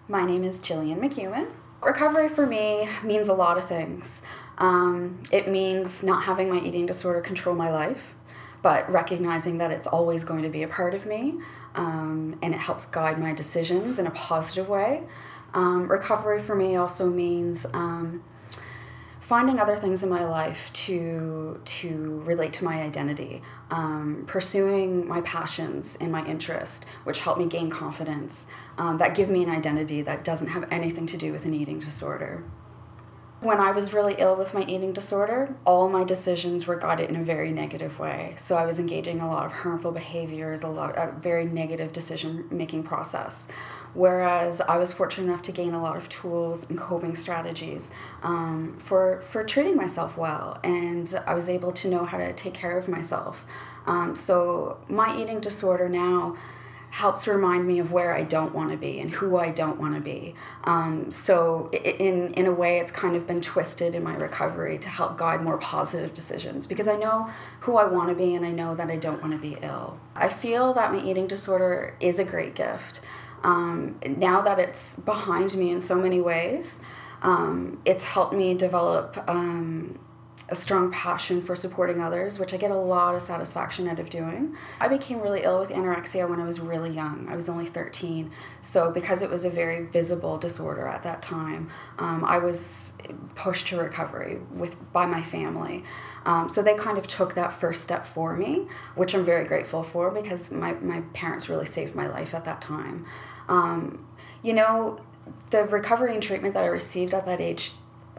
My name is Jillian McEwen. Recovery for me means a lot of things. It means not having my eating disorder control my life, but recognizing that it's always going to be a part of me, and it helps guide my decisions in a positive way. Recovery for me also means finding other things in my life to relate to my identity, pursuing my passions and my interest, which help me gain confidence, that give me an identity that doesn't have anything to do with an eating disorder. When I was really ill with my eating disorder, all my decisions were guided in a very negative way. So I was engaging in a lot of harmful behaviors, a very negative decision-making process. Whereas I was fortunate enough to gain a lot of tools and coping strategies for treating myself well, and I was able to know how to take care of myself. So my eating disorder now helps remind me of where I don't want to be and who I don't want to be. So in a way, it's kind of been twisted in my recovery to help guide more positive decisions, because I know who I want to be and I know that I don't want to be ill. I feel that my eating disorder is a great gift. Now that it's behind me in so many ways, it's helped me develop a strong passion for supporting others, which I get a lot of satisfaction out of doing. I became really ill with anorexia when I was really young. I was only 13. So because it was a very visible disorder at that time, I was pushed to recovery by my family. So they kind of took that first step for me, which I'm very grateful for, because my parents really saved my life at that time. The recovery and treatment that I received at that age,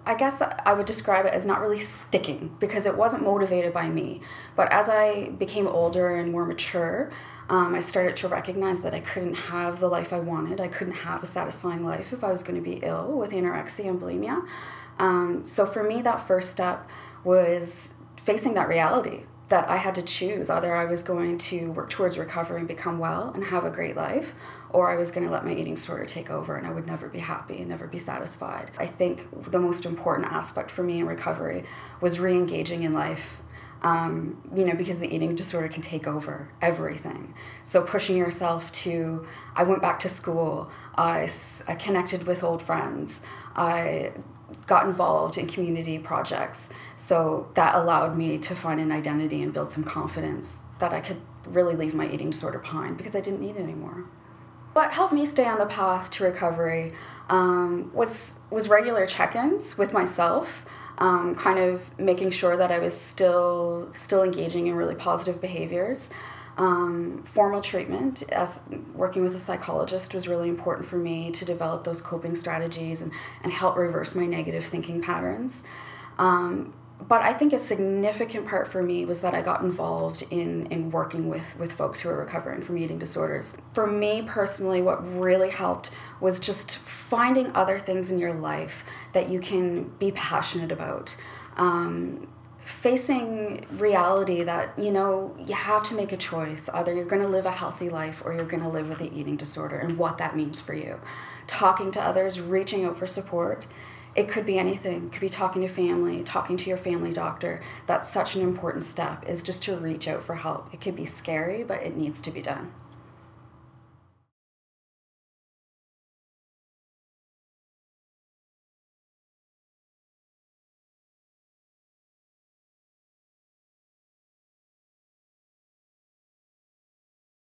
I guess I would describe it as not really sticking, because it wasn't motivated by me. But as I became older and more mature, I started to recognize that I couldn't have the life I wanted. I couldn't have a satisfying life if I was going to be ill with anorexia and bulimia. So for me, that first step was facing that reality that I had to choose. Either I was going to work towards recovery and become well and have a great life, or I was going to let my eating disorder take over and I would never be happy and never be satisfied. I think the most important aspect for me in recovery was re-engaging in life, because the eating disorder can take over everything. So pushing yourself I went back to school, I connected with old friends, I got involved in community projects. So that allowed me to find an identity and build some confidence that I could really leave my eating disorder behind, because I didn't need it anymore. What helped me stay on the path to recovery was regular check-ins with myself, kind of making sure that I was still engaging in really positive behaviors. Formal treatment, as working with a psychologist, was really important for me to develop those coping strategies and help reverse my negative thinking patterns. But I think a significant part for me was that I got involved in working with folks who are recovering from eating disorders. For me personally, what really helped was just finding other things in your life that you can be passionate about. Facing reality that, you have to make a choice. Either you're going to live a healthy life or you're going to live with the eating disorder, and what that means for you. Talking to others, reaching out for support. It could be anything. It could be talking to family, talking to your family doctor. That's such an important step, is just to reach out for help. It could be scary, but it needs to be done.